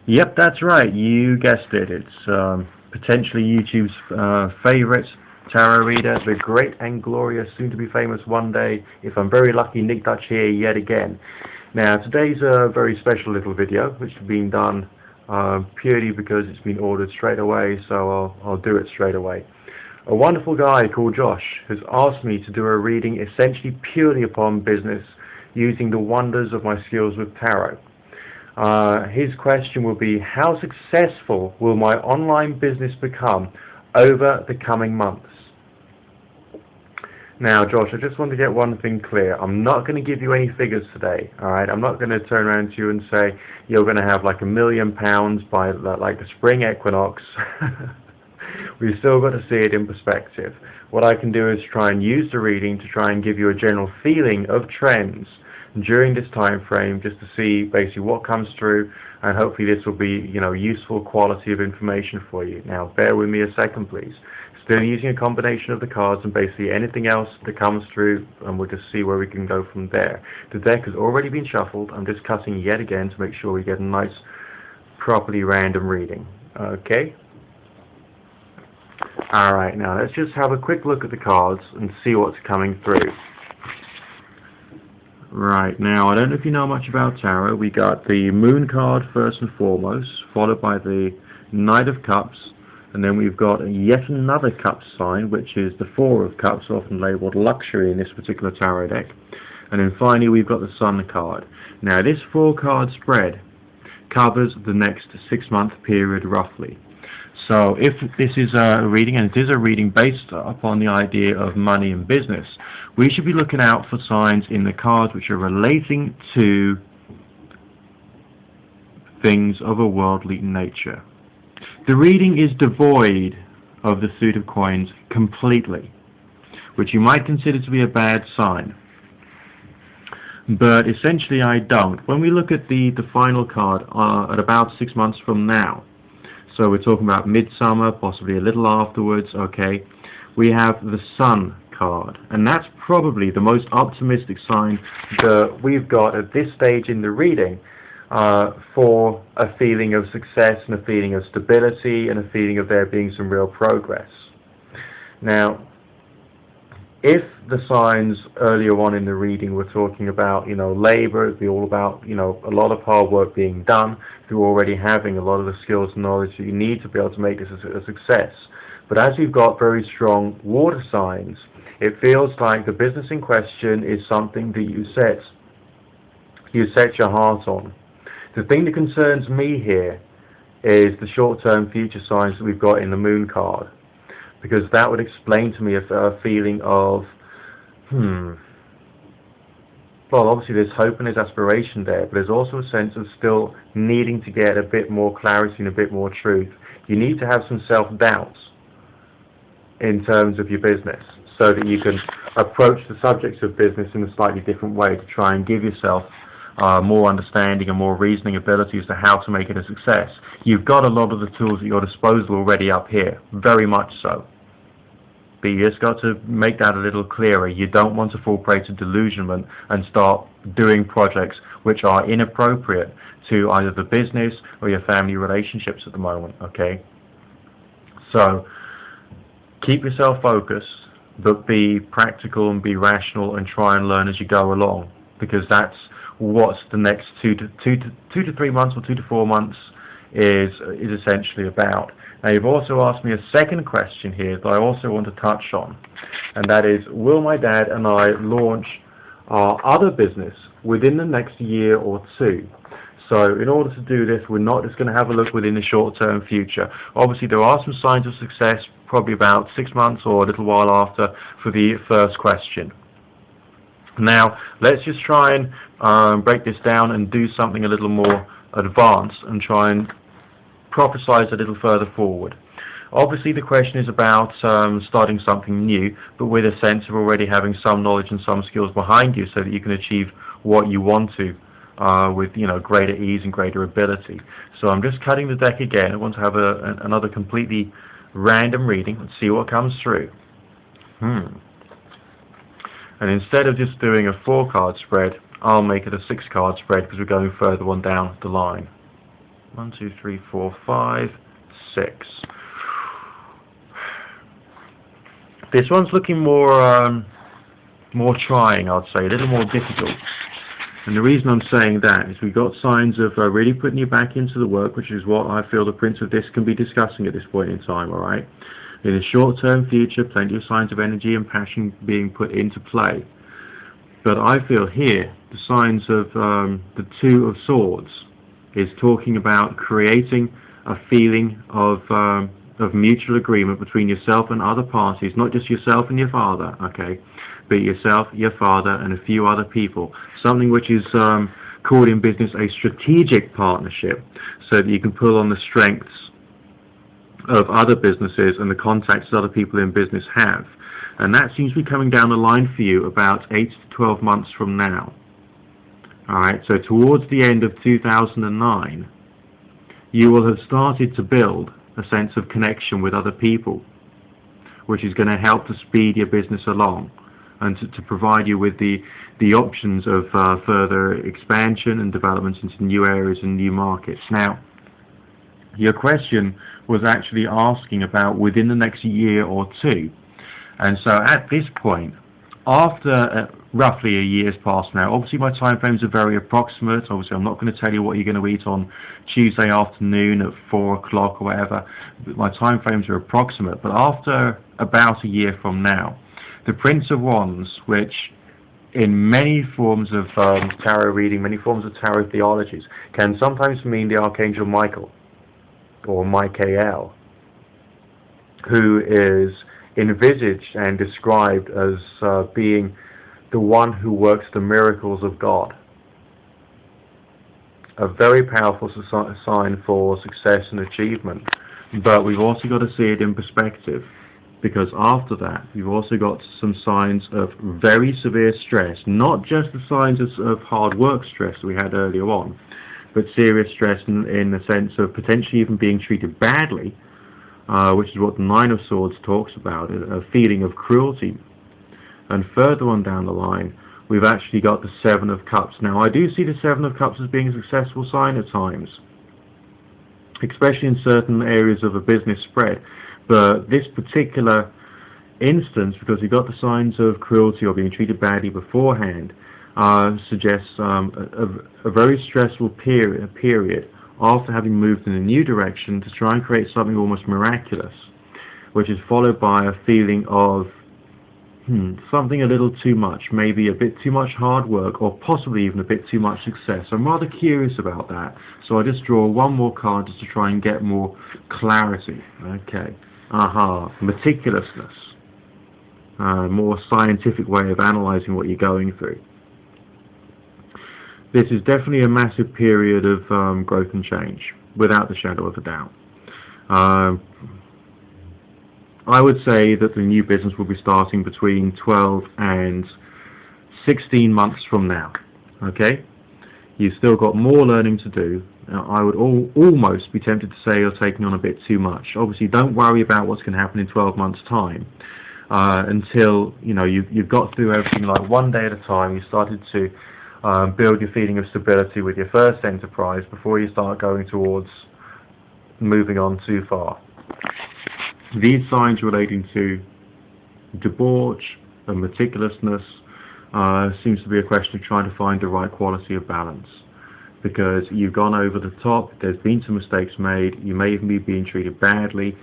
Yep, that's right. You guessed it. It's potentially YouTube's favorite tarot reader, the great and glorious, soon to be famous one day, if I'm very lucky, Nick Dutch here yet again. Now, today's a very special little video, which has been done purely because it's been ordered straight away, so I'll do it straight away. A wonderful guy called Josh has asked me to do a reading essentially purely upon business, using the wonders of my skills with tarot. His question will be, how successful will my online business become over the coming months? Now, Josh, I just want to get one thing clear. I'm not going to give you any figures today, alright? I'm not going to turn around to you and say you're going to have like £1 million by like the spring equinox. We've still got to see it in perspective. What I can do is try and use the reading to try and give you a general feeling of trends during this time frame, just to see basically what comes through, and hopefully this will be, useful quality of information for you. Now, bear with me a second, please. Still using a combination of the cards and basically anything else that comes through, and we'll just see where we can go from there. The deck has already been shuffled. I'm just cutting yet again to make sure we get a nice, properly random reading. Okay? Alright, now let's just have a quick look at the cards and see what's coming through. Right, now I don't know if you know much about tarot. We got the Moon card first and foremost, followed by the Knight of Cups, and then we've got yet another Cups sign, which is the Four of Cups, often labeled luxury in this particular tarot deck. And then finally we've got the Sun card. Now this 4-card spread covers the next 6-month period roughly. So if this is a reading, and it is a reading based upon the idea of money and business, we should be looking out for signs in the cards which are relating to things of a worldly nature. The reading is devoid of the suit of coins completely, which you might consider to be a bad sign. But essentially I don't. When we look at the final card at about 6 months from now, so we're talking about midsummer, possibly a little afterwards, okay, we have the Sun card, and that's probably the most optimistic sign that we've got at this stage in the reading for a feeling of success and a feeling of stability and a feeling of there being some real progress. Now, if the signs earlier on in the reading were talking about, labor, it'd be all about, a lot of hard work being done through already having a lot of the skills and knowledge that you need to be able to make this a success. But as you've got very strong water signs, it feels like the business in question is something that you set your heart on. The thing that concerns me here is the short-term future signs that we've got in the Moon card, because that would explain to me a feeling of, well, obviously there's hope and there's aspiration there, but there's also a sense of still needing to get a bit more clarity and a bit more truth. You need to have some self-doubts in terms of your business, so that you can approach the subjects of business in a slightly different way to try and give yourself more understanding and more reasoning ability as to how to make it a success. You've got a lot of the tools at your disposal already up here, very much so. But you just got to make that a little clearer. You don't want to fall prey to delusionment and start doing projects which are inappropriate to either the business or your family relationships at the moment, okay? So, keep yourself focused, but be practical and be rational and try and learn as you go along, because that's what's the next 2 to 3 months or 2 to 4 months is essentially about. Now, you've also asked me a second question here that I also want to touch on, and that is, will my dad and I launch our other business within the next year or two? So in order to do this, we're not just going to have a look within the short-term future. Obviously, there are some signs of success, probably about 6 months or a little while after, for the first question. Now, let's just try and break this down and do something a little more advanced and try and prophesize a little further forward. Obviously, the question is about starting something new, but with a sense of already having some knowledge and some skills behind you so that you can achieve what you want to with greater ease and greater ability. So I'm just cutting the deck again. I want to have another completely random reading. Let's see what comes through. And instead of just doing a 4-card spread, I'll make it a 6-card spread because we're going further on down the line. 1, 2, 3, 4, 5, 6. This one's looking more trying, I'd say, a little more difficult. And the reason I'm saying that is we've got signs of really putting you back into the work, which is what I feel the Prince of Discs can be discussing at this point in time, alright? In the short-term future, plenty of signs of energy and passion being put into play. But I feel here, the signs of the Two of Swords is talking about creating a feeling of mutual agreement between yourself and other parties, not just yourself and your father, okay? But yourself, your father, and a few other people. Something which is called in business a strategic partnership, so that you can pull on the strengths of other businesses and the contacts that other people in business have. And that seems to be coming down the line for you about 8 to 12 months from now. Alright, so towards the end of 2009, you will have started to build a sense of connection with other people, which is going to help to speed your business along and to provide you with the options of further expansion and developments into new areas and new markets. Now, your question was actually asking about within the next year or two. And so at this point, after roughly a year's passed now, obviously my time frames are very approximate. Obviously I'm not going to tell you what you're going to eat on Tuesday afternoon at 4 o'clock or whatever. My time frames are approximate. But after about a year from now, the Prince of Wands, which in many forms of tarot reading, many forms of tarot theologies, can sometimes mean the Archangel Michael, or Michael, who is envisaged and described as being the one who works the miracles of God. A very powerful sign for success and achievement. But we've also got to see it in perspective, because after that you've also got some signs of very severe stress, not just the signs of hard work stress that we had earlier on, but serious stress in the sense of potentially even being treated badly, which is what the Nine of Swords talks about, a feeling of cruelty. And further on down the line, we've actually got the Seven of Cups. Now, I do see the Seven of Cups as being a successful sign at times, especially in certain areas of a business spread. But this particular instance, because you've got the signs of cruelty or being treated badly beforehand, suggests a very stressful period after having moved in a new direction to try and create something almost miraculous, which is followed by a feeling of something a little too much, maybe a bit too much hard work, or possibly even a bit too much success. I'm rather curious about that, so I just draw one more card just to try and get more clarity. Okay, meticulousness, more scientific way of analysing what you're going through. This is definitely a massive period of growth and change, without the shadow of a doubt. I would say that the new business will be starting between 12 and 16 months from now. Okay? You've still got more learning to do. I would almost be tempted to say you're taking on a bit too much. Obviously, don't worry about what's going to happen in 12 months' time until you've got through everything like one day at a time. You started to build your feeling of stability with your first enterprise before you start going towards moving on too far. These signs relating to debauch and meticulousness seems to be a question of trying to find the right quality of balance, because you've gone over the top, there's been some mistakes made, you may even be being treated badly,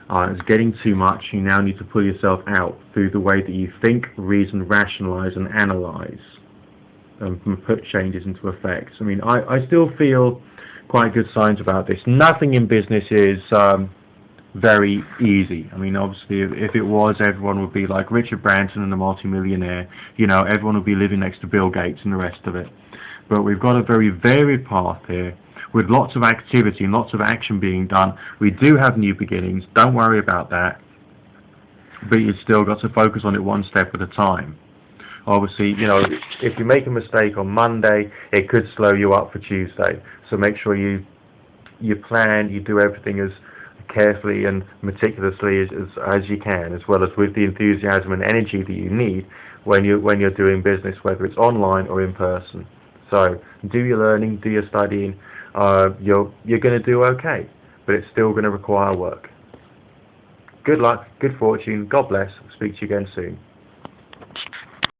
it's getting too much. You now need to pull yourself out through the way that you think, reason, rationalize and analyze, and put changes into effect. I mean, I still feel quite good signs about this. Nothing in business is very easy. I mean, obviously, if it was, everyone would be like Richard Branson and the multimillionaire. Everyone would be living next to Bill Gates and the rest of it. But we've got a very varied path here, with lots of activity and lots of action being done. We do have new beginnings. Don't worry about that. But you've still got to focus on it one step at a time. Obviously, if you make a mistake on Monday, it could slow you up for Tuesday. So make sure you plan, you do everything as carefully and meticulously as you can, as well as with the enthusiasm and energy that you need when you're doing business, whether it's online or in person. So do your learning, do your studying, you're going to do okay, but it's still going to require work. Good luck, good fortune, God bless. Speak to you again soon.